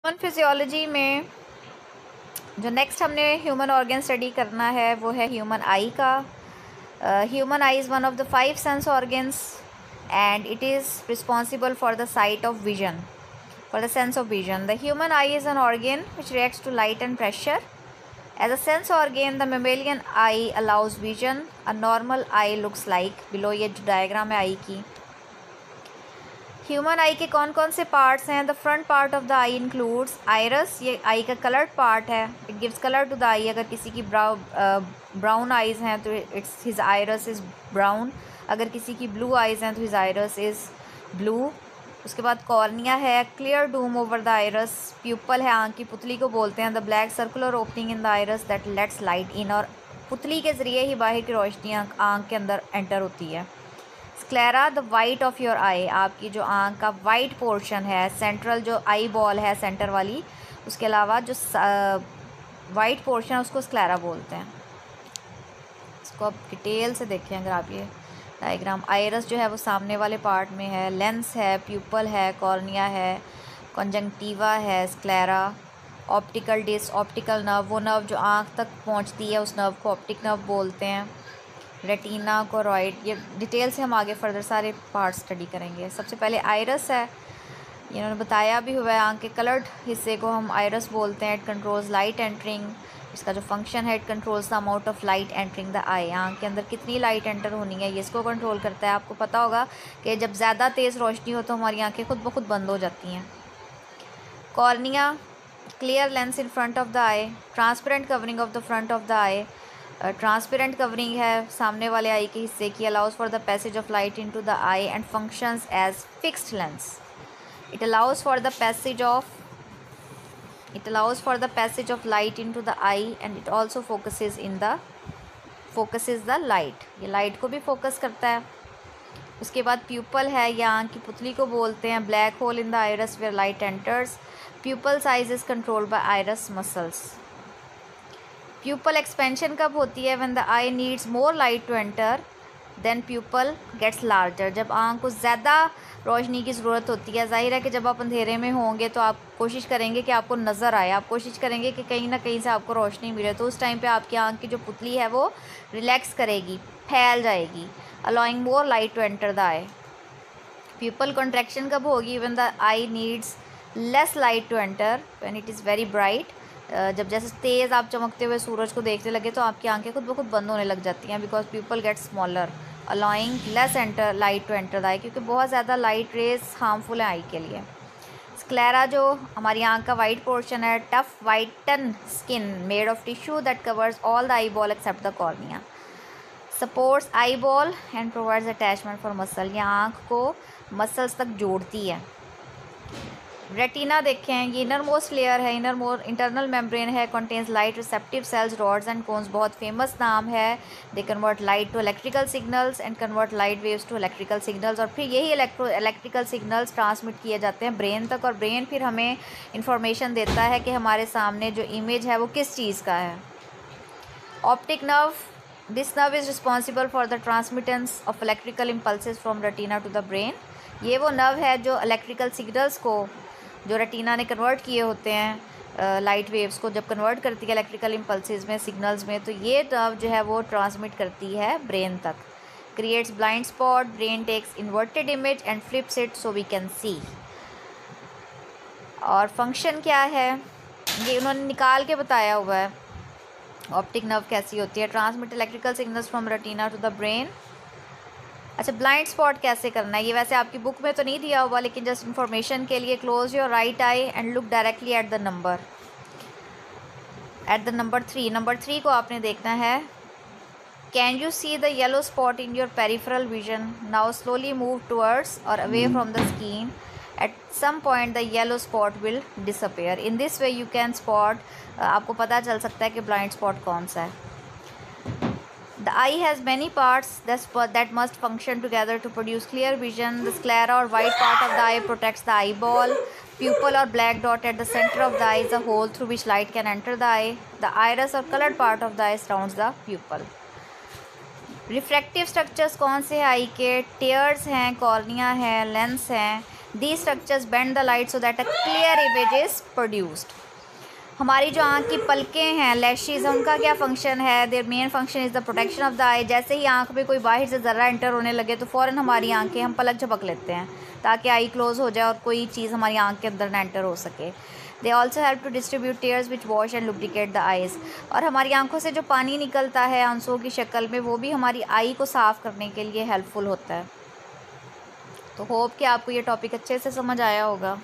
Human physiology में जो next हमने ह्यूमन ऑर्गन स्टडी करना है वो है ह्यूमन आई का। Human I is one of the 5 sense organs and it is responsible for the site of vision, for the sense of vision. The human eye is an organ which reacts to light and pressure. As a sense organ, the mammalian eye allows vision. A normal eye looks like below ये जो diagram है आई की। Human आई के कौन कौन से parts हैं? The front part of the eye includes iris, ये आई का कलर्ड पार्ट है। It gives colour to the eye. अगर किसी की ब्राउन आइज़ हैं तो it's his iris is brown. अगर किसी की ब्लू आइज़ हैं तो हिज आइरस इज़ ब्लू। उसके बाद कॉर्निया है, clear dome over the iris. Pupil है, आँख की पुतली को बोलते हैं। The black circular opening in the iris that lets light in, और पुतली के ज़रिए ही बाहर की रोशनी आँख के अंदर एंटर होती है। Sclera, the white of your eye, आपकी जो आँख का वाइट पोर्शन है, सेंट्रल जो आई बॉल है सेंटर वाली, उसके अलावा जो वाइट पोर्शन है उसको स्क्लेरा बोलते हैं। इसको आप डिटेल से देखें अगर आप ये डायग्राम। आइरस जो है वो सामने वाले पार्ट में है, लेंस है, प्यूपल है, कॉर्निया है, कंजंक्टिवा है, sclera, optical disc, optical nerve, वो नर्व जो आँख तक पहुँचती है उस नर्व को ऑप्टिक नर्व बोलते हैं। रेटिना, कोरॉइड, ये डिटेल से हम आगे फर्दर सारे पार्ट स्टडी करेंगे। सबसे पहले आइरस है, इन्होंने बताया भी हुआ है, आँख के कलर्ड हिस्से को हम आइरस बोलते हैं। इट कंट्रोल्स लाइट एंटरिंग, इसका जो फंक्शन है it controls the amount of light entering the eye, आँख के अंदर कितनी लाइट एंटर होनी है ये इसको कंट्रोल करता है। आपको पता होगा कि जब ज़्यादा तेज़ रोशनी हो तो हमारी आँखें खुद ब खुद बंद हो जाती हैं। Cornea, clear lens in front of the eye, transparent covering of the front of the eye, transparent covering है सामने वाले आई के हिस्से की, allows for the passage of light into the eye and functions as fixed lens. It allows for the passage of light into the eye and it also focuses the light, ये light को भी focus करता है। उसके बाद pupal है, या आँख की पुतली को बोलते हैं। Black hole in the iris where light enters. Pupil size is controlled by iris muscles. Pupil expansion कब होती है? When the eye needs more light to enter then pupil gets larger, जब आँख को ज़्यादा रोशनी की ज़रूरत होती है। ज़ाहिर है कि जब आप अंधेरे में होंगे तो आप कोशिश करेंगे कि आपको नज़र आए, आप कोशिश करेंगे कि कहीं ना कहीं से आपको रोशनी मिले, तो उस टाइम पे आपकी आँख की जो पुतली है वो रिलैक्स करेगी, फैल जाएगी, allowing more light to enter the eye. Pupil contraction कब होगी? When the eye needs less light to enter, when it is very bright, जब जैसे तेज़ आप चमकते हुए सूरज को देखने लगे तो आपकी आंखें खुद ब खुद बंद होने लग जाती हैं, because pupil get smaller allowing less enter light to enter the eye, क्योंकि बहुत ज़्यादा लाइट रेज हार्मफुल है आई के लिए। स्क्लेरा जो हमारी आंख का वाइट पोर्शन है, tough whiten skin made of tissue that covers all the eyeball except the cornea, supports eyeball and provides attachment for muscle, ये आँख को मसल्स तक जोड़ती है। रेटिना देखें, ये इनर मोस्ट लेयर है, इंटरनल मेम्ब्रेन है, contains light receptive cells, rods and cones, बहुत फेमस नाम है। They convert light to electrical signals and convert light waves to electrical signals, और फिर यही इलेक्ट्रिकल सिग्नल्स ट्रांसमिट किए जाते हैं ब्रेन तक, और ब्रेन फिर हमें इंफॉर्मेशन देता है कि हमारे सामने जो इमेज है वो किस चीज़ का है। Optic nerve, this nerve is responsible for the transmittance of electrical impulses from retina to the brain, ये वो नर्व है जो इलेक्ट्रिकल सिग्नल्स को जो रेटिना ने कन्वर्ट किए होते हैं लाइट वेव्स को जब कन्वर्ट करती है इलेक्ट्रिकल इम्पल्सेस में, सिग्नल्स में, तो ये नर्व जो है वो ट्रांसमिट करती है ब्रेन तक। Creates blind spot, brain takes inverted image and flips it so we can see. और फंक्शन क्या है ये उन्होंने निकाल के बताया हुआ है, ऑप्टिक नर्व कैसी होती है। Transmit electrical signals from retina to the brain. अच्छा, ब्लाइंड स्पॉट कैसे करना है ये वैसे आपकी बुक में तो नहीं दिया हुआ, लेकिन जस्ट इन्फॉर्मेशन के लिए, close your right eye and look directly at the number 3। Number 3 को आपने देखना है। Can you see the yellow spot in your peripheral vision? Now slowly move towards और away from the screen, at some point the yellow spot will disappear. In this way you can spot, आपको पता चल सकता है कि blind spot कौन सा है। The eye has many parts that must function together to produce clear vision. The sclera or white part of the eye protects the eyeball. Pupil or black dot at the center of the eye is a hole through which light can enter the eye. The iris or colored part of the eye surrounds the pupil. Refractive structures कौन से हैं आई के? Tears हैं, cornea है, lens हैं, These structures bend the light so that a clear image is produced. हमारी जो आँख की पलकें हैं, लैशेज़, उनका क्या फंक्शन है? Their main function is the protection of the eye. जैसे ही आँख में कोई बाहर से ज़रा एंटर होने लगे तो फ़ौरन हमारी आँखें, हम पलक झपक लेते हैं ताकि आई क्लोज़ हो जाए और कोई चीज़ हमारी आँख के अंदर ना एंटर हो सके. They also help to distribute tears which wash and lubricate the eyes. और हमारी आँखों से जो पानी निकलता है आंसुओं की शक्ल में, वो भी हमारी आई को साफ़ करने के लिए हेल्पफुल होता है. तो होप कि आपको ये टॉपिक अच्छे से समझ आया होगा.